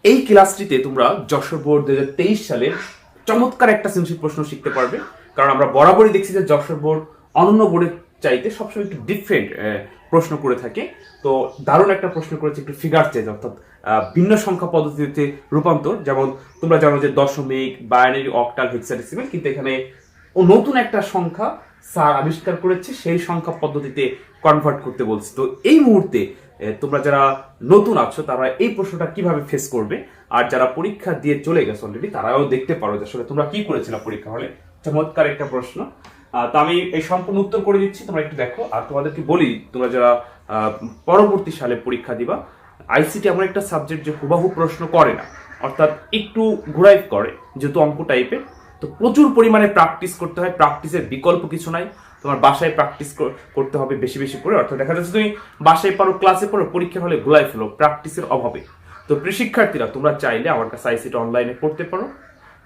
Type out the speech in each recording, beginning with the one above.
এই ক্লাসটিতে তোমরা যশোর বোর্ড 2023 সালের চমৎকার একটা সৃজনশীল প্রশ্ন শিখতে পারবে। কারণ আমরা বরাবরই দেখছি যে যশোর বোর্ড অন্যান্য বোর্ডের চাইতে সবসময় একটু ডিফারেন্ট প্রশ্ন করে থাকে। তো দারুণ একটা প্রশ্ন করেছে, একটু ফিগার চেঞ্জ, অর্থাৎ ভিন্ন সংখ্যা পদ্ধতিতে রূপান্তর। যেমন তোমরা জানো যে দশমিক, বাইনারি, অক্টাল, হেক্সাডেসিমাল, কিন্তু এখানে নতুন একটা সংখ্যা স্যার আবিষ্কার করেছে, সেই সংখ্যা পদ্ধতিতে কনভার্ট করতে বলছে। তো এই মুহূর্তে তোমরা যারা নতুন আছো তারা এই প্রশ্নটা কিভাবে ফেস করবে, আর যারা পরীক্ষা দিয়ে চলে গেছে অলরেডি তারাও দেখতে পারো যে আসলে তোমরা কি করেছিলে পরীক্ষা হলে। চমৎকার একটা প্রশ্ন। তো আমি এই সম্পূর্ণ উত্তর করে দিচ্ছি, তোমরা একটু দেখো। আর তোমাদেরকে বলি, তোমরা যারা পরবর্তী সালে পরীক্ষা দিবা, আইসিটি এমন একটা সাবজেক্ট যে হুবাহু প্রশ্ন করে না, অর্থাৎ একটু ঘুরাই করে, যেহেতু অঙ্ক টাইপের। তো প্রচুর পরিমাণে প্র্যাকটিস করতে হয়, প্র্যাকটিসের বিকল্প কিছু নাই। তোমার বাসায় প্র্যাকটিস করতে হবে বেশি বেশি করে, অর্থাৎ দেখা যাচ্ছে তুমি বাসায় পারো, ক্লাসে পড়ো, পরীক্ষা হলে ঘুরাই ফেলো প্র্যাকটিসের অভাবে। তো প্রিয় শিক্ষার্থীরা, তোমরা চাইলে আমার কাছে আইসিটি অনলাইনে পড়তে পারো।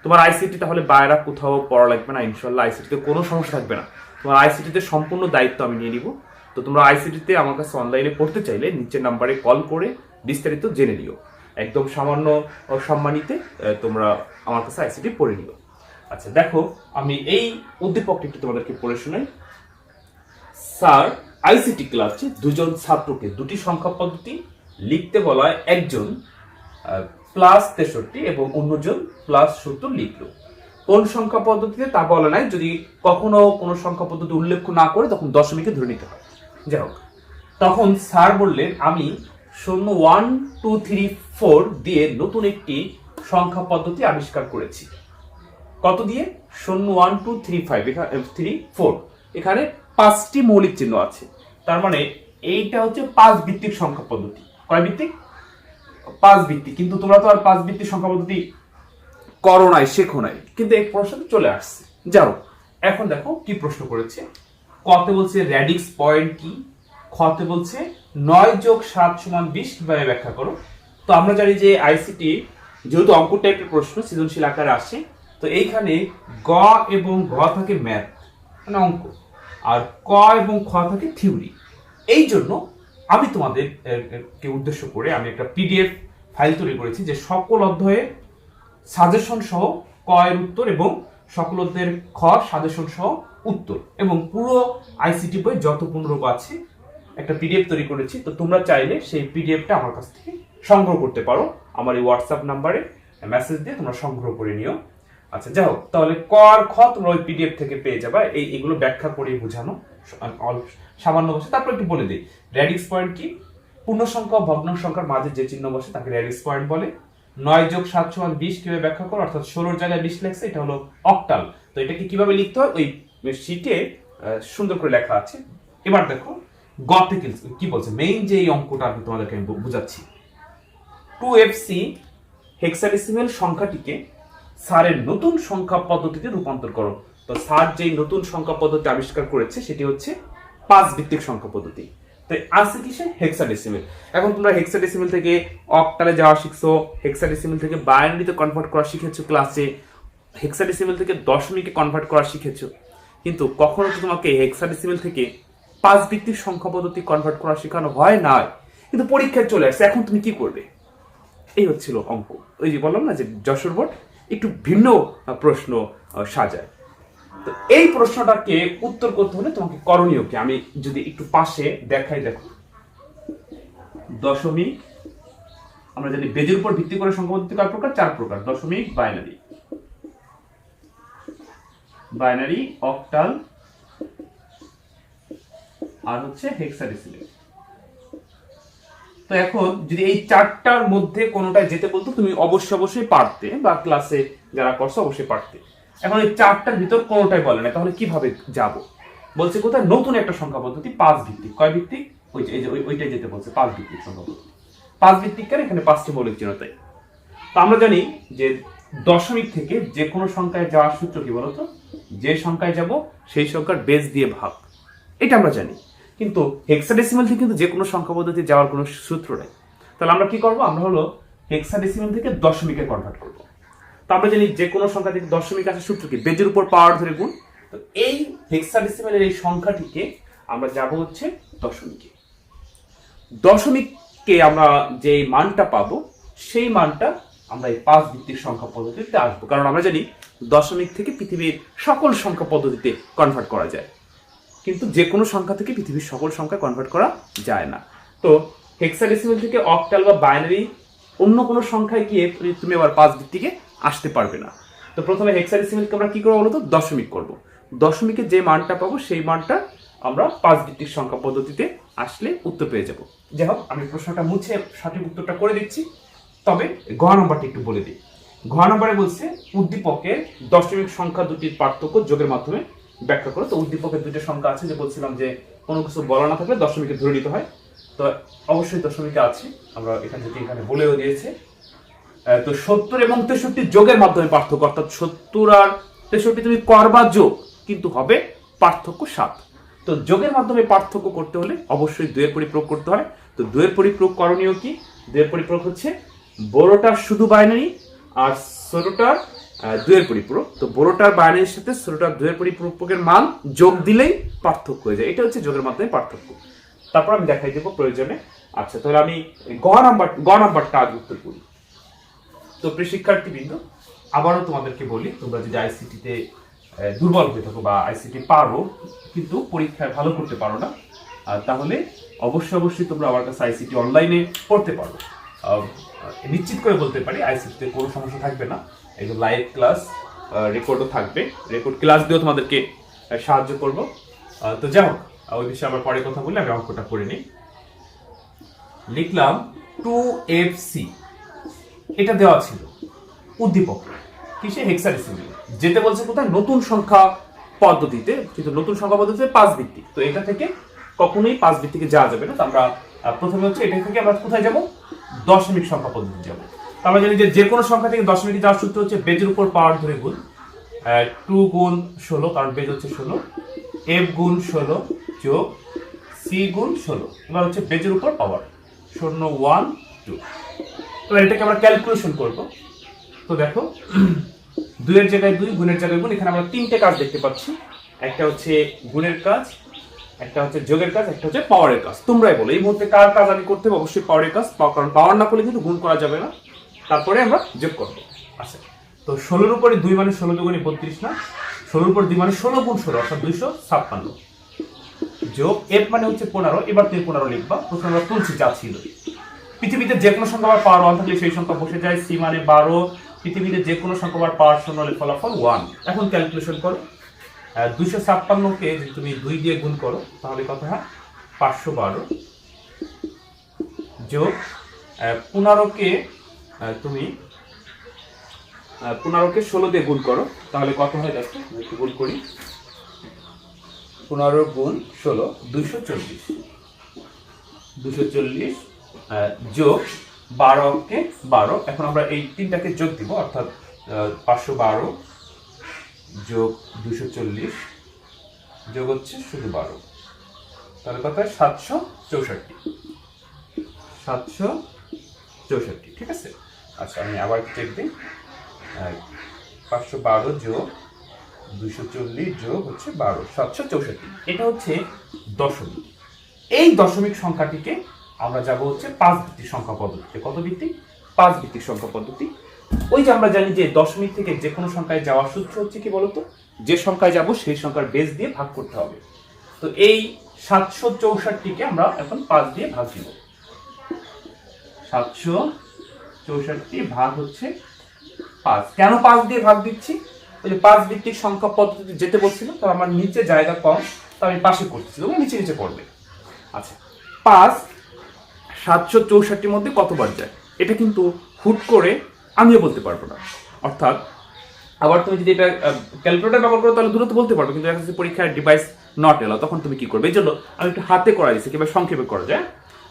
তোমার আইসিটি তাহলে বাইরে কোথাও পড়া লাগবে না ইনশাল্লাহ, আইসিটিতে কোনো সমস্যা থাকবে না। তোমার আইসিটিতে সম্পূর্ণ দায়িত্ব আমি নিয়ে নিব। তো তোমরা আইসিটিতে আমার কাছে অনলাইনে পড়তে চাইলে নিচের নাম্বারে কল করে বিস্তারিত জেনে নিও, একদম সামান্য সম্মানিতে তোমরা আমার কাছে আইসিটি পড়ে নিও। আচ্ছা দেখো, আমি এই উদ্দীপকটি একটু তোমাদেরকে পড়ে শোনাই। স্যার আইসিটি ক্লাসে দুজন ছাত্রকে দুটি সংখ্যা পদ্ধতি লিখতে বলা হয়, একজন +63 এবং অন্যজন +70 লিখলো। কোন সংখ্যা পদ্ধতিতে তা বলা নাই, যদি কখনো কোনো সংখ্যা পদ্ধতি উল্লেখ না করে তখন দশমিকে ধরে নিতে হয়। যাই হোক, তখন স্যার বললেন, আমি 0 1 2 3 4 দিয়ে নতুন একটি সংখ্যা পদ্ধতি আবিষ্কার করেছি। কত দিয়ে? 0 1 2 3 5 3 4, এখানে 5টি মৌলিক চিহ্ন আছে। তার মানে এইটা হচ্ছে 5 ভিত্তিক সংখ্যা পদ্ধতি। কয় ভিত্তিক? 5 ভিত্তিক। কিন্তু তোমরা তো আর 5 ভিত্তিক সংখ্যা পদ্ধতি করো নাই, শেখো নাই, কিন্তু এই প্রশ্ন চলে আসছে। যাও, এখন দেখো কি প্রশ্ন করেছে। কতে বলছে র্যাডিক্স পয়েন্ট কি, খতে বলছে 9 যোগ 7 সমান 20 কিভাবে ব্যাখ্যা করো। তো আমরা জানি যে আইসিটি যেহেতু অঙ্ক টাইপের প্রশ্ন সৃজনশীল আকারে আসে, তো এইখানে গ এবং ঘ থাকে ম্যাথ মানে অঙ্ক, আর ক এবং খ থাকে থিওরি। এই জন্য আমি তোমাদের কে উদ্দেশ্য করে আমি একটা পিডিএফ ফাইল তৈরি করেছি, যে সকল অধ্যায়ের সাজেশন সহ ক এর উত্তর এবং সকল অধ্যায়ের খ সাজেশন সহ উত্তর, এবং পুরো আইসিটি বই যত পুনরূপ আছে একটা পিডিএফ তৈরি করেছি। তো তোমরা চাইলে সেই পিডিএফটা আমার কাছ থেকে সংগ্রহ করতে পারো, আমার এই হোয়াটসঅ্যাপ নাম্বারে মেসেজ দিয়ে তোমরা সংগ্রহ করে নিও। আচ্ছা যাই হোক, তাহলে ক আর খ তোমরা ওই পিডিএফ থেকে পেয়ে যাবে। এইগুলো ব্যাখ্যা করে বোঝানো সামান্য বসে। তারপর একটু বলে দিই, র্যাডিক্স পয়েন্ট কি। পূর্ণ সংখ্যা ও ভগ্নাংশ সংখ্যার মাঝে যে চিহ্ন বসে তাকে র্যাডিক্স পয়েন্ট বলে। 9 যোগ 7 সমান 20 কিভাবে ব্যাখ্যা করো, অর্থাৎ 16 জায়গায় 20 লেখছে, এটা হলো অক্টাল। তো এটাকে কিভাবে লিখতে হয় ওই শীটে সুন্দর করে লেখা আছে। এবার দেখো গতে কি বলছে, মেইন যে এই অঙ্কটা আমি তোমাদেরকে বুঝাচ্ছি। 2FC হেক্সাডেসিমাল সংখ্যাটিকে স্যারের নতুন সংখ্যা পদ্ধতিতে রূপান্তর করো। তো স্যার যেই নতুন সংখ্যা পদ্ধতি আবিষ্কার করেছে সেটি হচ্ছে 5 ভিত্তিক সংখ্যা পদ্ধতি। তো আছে কিসে? হেক্সাডেসিমাল। এখন তোমরা হেক্সাডেসিমাল থেকে অক্টালে যাওয়া শিখছো, হেক্সাডেসিমাল থেকে বাইনারিতে কনভার্ট করা শিখেছো ক্লাসে, হেক্সাডেসিমাল থেকে দশমিকে কনভার্ট করা শিখেছো, কিন্তু কখনো তো তোমাকে হেক্সাডেসিমাল থেকে 5 ভিত্তিক সংখ্যা পদ্ধতি কনভার্ট করা শেখানো হয় না, কিন্তু পরীক্ষায় চলে আসছে। এখন তুমি কি করবে? এই হচ্ছিল অঙ্ক। ওই যে বললাম না যে যশোর বোর্ড একটু ভিন্ন প্রশ্ন সাজায়। তো এই প্রশ্নটাকে উত্তর করতে হলে তোমাকে করণীয় কি, আমি যদি একটু পাশে দেখাই, দেখো দশমিক, আমরা জানি বেজের উপর ভিত্তি করে সংখ্যা পদ্ধতি কয় প্রকার? 4 প্রকার। দশমিক, বাইনারি, অক্টাল আর হচ্ছে হেক্সাডেসিমাল। তো এখন যদি এই 4টার মধ্যে কোনোটায় যেতে বলতো তুমি অবশ্যই পারতে, বা ক্লাসে যারা করছো অবশ্যই পারতে। এখন এই 4টার ভিতর কোনোটাই বলে না, তাহলে কিভাবে যাব? বলছে কোথায়? নতুন একটা সংখ্যা পদ্ধতি 5 ভিত্তিক। কয় ভিত্তিক? ওইটাই যেতে বলছে 5 ভিত্তিক সংখ্যা পদ্ধতি। 5 ভিত্তিক কার এখানে 5টি মৌলিক চিহ্ন। তাই তো আমরা জানি যে দশমিক থেকে যে কোনো সংখ্যায় যাওয়ার সূত্র কি বলতো? যে সংখ্যায় যাব সেই সংখ্যার বেস দিয়ে ভাগ, এটা আমরা জানি। কিন্তু হেক্সাডেসিমাল থেকে কিন্তু যে কোনো সংখ্যা পদ্ধতি যাওয়ার কোনো সূত্র নেই। তাহলে আমরা কি করব? আমরা হলো হেক্সাডেসিমাল থেকে দশমিকে কনভার্ট করব। তো আমরা জানি যে কোনো সংখ্যা থেকে দশমিক আসার সূত্র কি? বেজের উপর পাওয়ার ধরে গুণ। তো এই হেক্সাডেসিমালের এই সংখ্যাটিকে আমরা যাব হচ্ছে দশমিকে। দশমিককে আমরা যে মানটা পাবো সেই মানটা আমরা এই 5 ভিত্তিক সংখ্যা পদ্ধতিতে আসবো, কারণ আমরা জানি দশমিক থেকে পৃথিবীর সকল সংখ্যা পদ্ধতিতে কনভার্ট করা যায়, কিন্তু যে কোনো সংখ্যা থেকে পৃথিবীর সকল সংখ্যা কনভার্ট করা যায় না। তো হেক্সাডেসিমাল থেকে অক্টাল বা বাইনারি অন্য কোনো সংখ্যায় গিয়ে তুমি আবার 5 ভিত্তিকে আসতে পারবে না। তো প্রথমে হেক্সাডেসিমালকে আমরা কি করবো বলতো, দশমিক করব। দশমিকে যে মানটা পাবো সেই মানটা আমরা 5 ভিত্তিক সংখ্যা পদ্ধতিতে আসলে উত্তর পেয়ে যাব। যাই হোক, আমি প্রশ্নটা মুছে সঠিক উত্তরটা করে দিচ্ছি। তবে ঘ নম্বরটা একটু বলে দিই। ঘ নম্বরে বলছে উদ্দীপকের দশমিক সংখ্যা দুটির পার্থক্য যোগের মাধ্যমে ব্যাখ্যা করো। তো উদ্দীপকের দুটো সংখ্যা আছে, যে বলছিলাম যে কোনো কিছু বলা না থাকলে দশমিকে ধরে নিতে হয়। তো অবশ্যই দশমিকে আছে, আমরা এখানে বলেও দিয়েছে। তো 70 এবং 63 যোগের মাধ্যমে পার্থক্য, অর্থাৎ 70 আর 63 তুমি করবা যোগ, কিন্তু হবে পার্থক্য 7। তো যোগের মাধ্যমে পার্থক্য করতে হলে অবশ্যই 2 এর পরিপ্রয়োগ করতে হয়। তো 2 এর পরিপ্রয়োগ করণীয় কি? 2 এর পরিপ্রয়োগ হচ্ছে বড়টার শুধু বাইনারি আর ছোটটার 2 এর পরিপূরক। তো বড়টার বাইনারির সাথে ছোটটার 2 এর পরিপূরকের মান যোগ দিলেই পার্থক্য হয়ে যায়। এটা হচ্ছে যোগের মাধ্যমে পার্থক্য। তারপর আমি দেখাই দেবো প্রয়োজনে। আচ্ছা, তাহলে আমি গ নাম্বারটা আগে উত্তর করি। তো প্রিয় শিক্ষার্থীবৃন্দ, আবারও তোমাদেরকে বলি, তোমরা যদি আইসিটিতে দুর্বল হয়ে থাকো বা আইসিটি পারো কিন্তু পরীক্ষায় ভালো করতে পারো না, তাহলে অবশ্যই তোমরা আমার কাছে আইসিটি অনলাইনে পড়তে পারো। নিশ্চিত করে বলতে পারি আইসিটিতে কোনো সমস্যা থাকবে না। একদম লাইভ ক্লাস, রেকর্ডও থাকবে, রেকর্ড ক্লাস দিয়েও তোমাদেরকে সাহায্য করব। তো যাই হোক, ওই বিষয়ে আবার পরে কথা বলে আমি অঙ্কটা করে নিই। লিখলাম 2FC, এটা দেওয়া ছিল উদ্দীপক কিসে, হেক্সাডেসিমাল। যেতে বলছে কোথায়, নতুন সংখ্যা পদ্ধতিতে, কিন্তু নতুন সংখ্যা পদ্ধতিতে 5 ভিত্তিক। তো এটা থেকে কখনোই 5 ভিত্তিকে যাওয়া যাবে না। তো আমরা প্রথমে হচ্ছে এটা থেকে আমরা কোথায় যাব, দশমিক সংখ্যা পদ্ধতি যাব। তো আমরা জানি যে কোনো সংখ্যা থেকে দশমিকে যাওয়ার সূত্র হচ্ছে বেজের উপর পাওয়ার ধরে গুণ, 2 গুণ 16, কারণ বেজ হচ্ছে 16, f গুণ 16 যোগ c গুণ 16। এবার হচ্ছে বেজের উপর পাওয়ার 0 1 2। তো এটাকে আমরা ক্যালকুলেশন করব। তো দেখো, 2 এর জায়গায় 2, গুণের জায়গায় গুণ। এখানে আমরা 3টে কাজ দেখতে পাচ্ছি। একটা হচ্ছে গুণের কাজ, একটা হচ্ছে যোগের কাজ, একটা হচ্ছে পাওয়ারের কাজ। তোমরাই বলো এই মুহূর্তে কার কাজ আমি করতে হবে? অবশ্যই পাওয়ারের কাজ, কারণ পাওয়ার না করলে কিন্তু গুণ করা যাবে না। তারপরে আমরা যোগ করব। আচ্ছা, তো 16 উপরে 2 মানে 16 দুগুণে 32 না, 16 উপর 2 মানে 16 গুণ 16 অর্থাৎ 256 যোগ f মানে হচ্ছে 15। এবার তুমি 15 লিখবা। প্রথমে আমরা তুলছি যা ছিল। পৃথিবীতে যে কোনো সংখ্যা পাওয়ার 1 থাকলে সেই সংখ্যা বসে যায়। c মানে 12। পৃথিবীতে যে কোনো সংখ্যা পাওয়ার 0 হলে ফলাফল 1। এখন ক্যালকুলেশন করো। 256কে যদি তুমি 2 দিয়ে গুণ করো তাহলে কত হয়, 512 যোগ 15কে তুমি 15কে 16 দিয়ে গুণ করো তাহলে কত হয়, দেখো একটু গুণ করি। 15 গুণ 16 240 যোগ 12কে 12। এখন আমরা এই তিনটাকে যোগ দিব, অর্থাৎ 512 যোগ 240 যোগ হচ্ছে শুধু 12, তাহলে কত হয় 764। ঠিক আছে। আচ্ছা, আমি আবার চেক দিই। 512 যোগ 240 যোগ হচ্ছে 12, 764। এটা হচ্ছে দশমিক। এই দশমিক সংখ্যাটিকে আমরা যাব হচ্ছে 5 ভিত্তিক সংখ্যা পদ্ধতিতে। কত ভিত্তিক? 5 ভিত্তিক সংখ্যা পদ্ধতি। ওই যে আমরা জানি যে দশমিক থেকে যে কোনো সংখ্যায় যাওয়ার সূত্র হচ্ছে কি বলতো, যে সংখ্যায় যাব সেই সংখ্যার বেস দিয়ে ভাগ করতে হবে। তো এই 764কে আমরা এখন 5 দিয়ে ভাগ দিব। 764 ভাগ হচ্ছে 5। কেন 5 দিয়ে ভাগ দিচ্ছি? ওই যে 5 ভিত্তিক সংখ্যা পদ্ধতিতে যেতে বলছিল, তো আমার নিচে জায়গা কম, তো আমি পাশে করতেছি, তুমি নিচে পড়বে। আচ্ছা, 5 764 মধ্যে কতবার যায় এটা কিন্তু হুট করে আমিও বলতে পারবো না। অর্থাৎ আবার তুমি যদি এটা ক্যালকুলেটর ব্যবহার করো তাহলে দূরত্ব বলতে পারবে, কিন্তু এখন যদি পরীক্ষার ডিভাইস নট এলো তখন তুমি কি করবে? এই জন্য আমি একটু হাতে করা দিচ্ছি, কিংবা সংক্ষেপে করা যায়।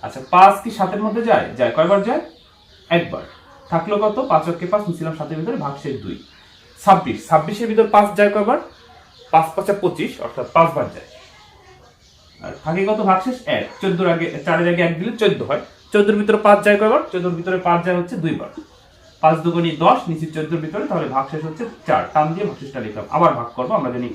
আচ্ছা, 5 কি 7-এর মধ্যে যায়? কয়বার যায়? একবার। থাকলো কত? 5 × 5 নিছিলাম 7-এর ভিতরে, ভাগশেষ 2, 26। 26-এর ভিতর 5 যায় কয়বার? 5 × 5 = 25, অর্থাৎ 5 বার যায়। আর থাকে কত? ভাগশেষ 1। 14-এর আগে 4-এর আগে 1 দিলে 14 হয়। 14-এর ভিতরে 5 যায় কয়বার? 14-এর ভিতরে 5 যায় হচ্ছে 2 বার। 5 × 2 = 10, নিচে 14-এর ভিতরে, তাহলে ভাগশেষ হচ্ছে 4। টান দিয়ে ভাগশেষটা লিখলাম। আবার ভাগ করবো। আমরা জানি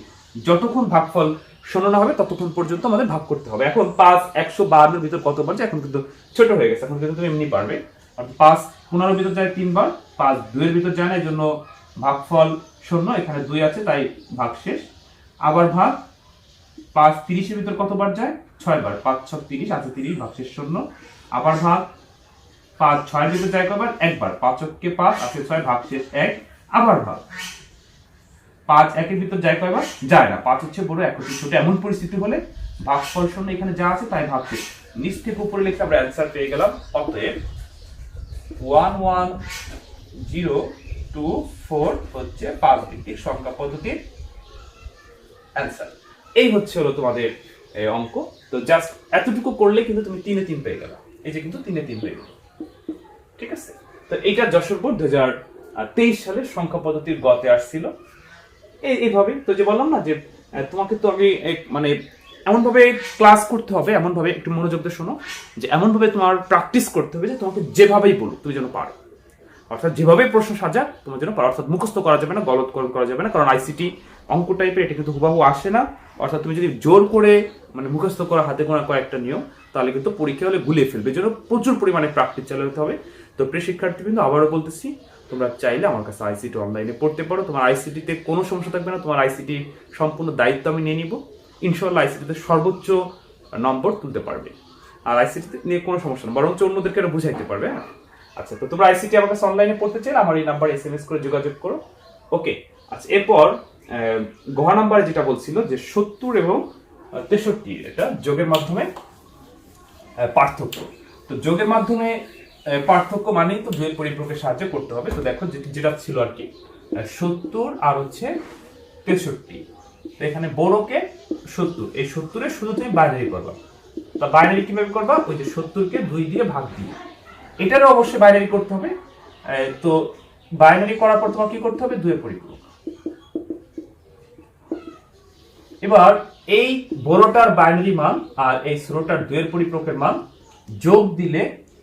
যতক্ষণ ভাগফল 0 না হবে ততক্ষণ পর্যন্ত আমাদের ভাগ করতে হবে। এখন 5 152-এর ভিতর কতবার যায়? এখন কিন্তু ছোট হয়ে গেছে, এখন কিন্তু তুমি এমনি পারবে। আর 5 × 15 ভিতর যায় 3 বার, 5 2 এর ভিতর যায় না, এই জন্য ভাগফল 0, এখানে 2 আছে তাই ভাগ শেষ। আবার ভাগ 5 30 এর ভিতর কতবার যায় 6 বার, 5 6 30 আছে 30, ভাগ শেষ 0। আবার ভাগ 5 6 এর ভিতর যায় কবার একবার, 5 কে 5 আছে 6, ভাগ শেষ 1। আবার ভাগ 5 1 এর ভিতর যায় কয়বার যায় না, 5 হচ্ছে বড় 1 হচ্ছে ছোট, এমন পরিস্থিতি হলে ভাগফল 0 এখানে যা আছে তাই ভাগ শেষ। নিচ থেকে উপরে লিখে আমরা অ্যানসার পেয়ে গেলাম। অতএব 11024 হচ্ছে 5 ভিত্তিক সংখ্যা পদ্ধতির অ্যানসার। এই হচ্ছে হলো তোমাদের অঙ্ক। তো জাস্ট এতটুকু করলে কিন্তু তুমি 3 এ 3 পেয়ে গেলা। এই যে কিন্তু 3 এ 3 পেয়ে গেল, ঠিক আছে। তো এইটা যশোর বোর্ড 2023 সালের সংখ্যা পদ্ধতির গতে আসছিল এইভাবে। তো যে বললাম না যে তোমাকে তো আমি মানে এমন ভাবে ক্লাস করতে হবে, এমন ভাবে একটু মনোযোগ দিয়ে শোনো, যে এমন ভাবে তোমার প্র্যাকটিস করতে হবে যে তোমাকে যেভাবেই বলুক তুমি যেন পারো, অর্থাৎ যেভাবে প্রশ্ন সাজাক তোমার যেন পারো, অর্থাৎ মুখস্থ করা যাবে না, গলতকরণ করা যাবে না, কারণ আইসিটি অঙ্ক টাইপের এটা কিন্তু হুবাহু আসে না। অর্থাৎ তুমি যদি জোর করে মানে মুখস্থ করা হাতে গোনা কয়েকটা নিয়ম, তাহলে কিন্তু পরীক্ষা হলে গুলিয়ে ফেলবে। এই জন্য প্রচুর পরিমাণে প্র্যাকটিস চালাতে হবে। তো প্রিয় শিক্ষার্থী কিন্তু আবারও বলতেছি, তোমরা চাইলে আমার কাছে আইসিটি অনলাইনে পড়তে পারো। তোমার আইসিটিতে কোনো সমস্যা থাকবে না, তোমার আইসিটি সম্পূর্ণ দায়িত্ব আমি নিয়ে নিব। ইনশাআল্লাহ আইসিটিতে সর্বোচ্চ নম্বর তুলতে পারবে, আর আইসিটি নিয়ে কোনো সমস্যা না, বরঞ্চ অন্যদেরকে আরো বুঝাইতে পারবে। হ্যাঁ, আচ্ছা। তো তোমরা আইসিটি আমার কাছে অনলাইনে পড়তে চাইলে আমার এই নাম্বারে এসএমএস করে যোগাযোগ করো। ওকে, আচ্ছা। এরপর ঘ নাম্বারে যেটা বলছিল যে 70 এবং 63 এটা যোগের মাধ্যমে পার্থক্য। তো যোগের মাধ্যমে পার্থক্য মানেই তো দুইয়ের পরিপূরকের সাহায্যে করতে হবে। তো দেখো যেটা ছিল আর কি 70 আর হচ্ছে 63, এখানে বড়কে 70, এই 70 এর শুধু তুমি বাইনারি করবা। তা বাইনারি কিভাবে করবা, ওই যে 70 কে 2 দিয়ে ভাগ দিয়ে, এটারও অবশ্যই বাইনারি করতে হবে। তো বাইনারি করার পর তোমার কি করতে হবে, 2 এর পরিপূরক। এবার এই বড়টার বাইনারি মান আর এই ছোটটার 2 এর পরিপূরকের মান যোগ দিলে,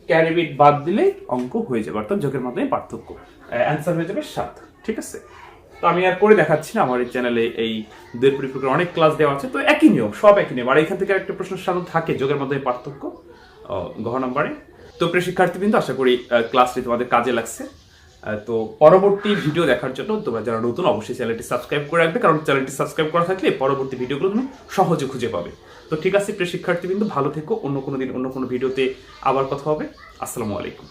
ক্যারি বিট বাদ দিলে অঙ্ক হয়ে যাবে, অর্থাৎ যোগের মাধ্যমে পার্থক্য। অ্যান্সার হয়ে যাবে 7, ঠিক আছে। তো আমি আর করে দেখাচ্ছি না, আমার এই চ্যানেলে এই 2 এর পরিপূরকের অনেক ক্লাস দেওয়া আছে, তো একই নিয়ম, সব একই নিয়ম। আর এখান থেকে একটা প্রশ্ন সাধারণত থাকে যোগের মাধ্যমে পার্থক্য ঘ নাম্বারে। তো প্রিয় শিক্ষার্থীবৃন্দ, আশা করি ক্লাসটি তোমাদের কাজে লাগছে। তো পরবর্তী ভিডিও দেখার জন্য তোমরা যারা নতুন অবশ্যই চ্যানেলটি সাবস্ক্রাইব করে রাখবে, কারণ চ্যানেলটি সাবস্ক্রাইব করা থাকলে পরবর্তী ভিডিওগুলো তুমি সহজে খুঁজে পাবে। তো ঠিক আছে প্রিয় শিক্ষার্থীবৃন্দ, ভালো থেকো। অন্য কোনো দিন অন্য কোনো ভিডিওতে আবার কথা হবে। আসসালামু আলাইকুম।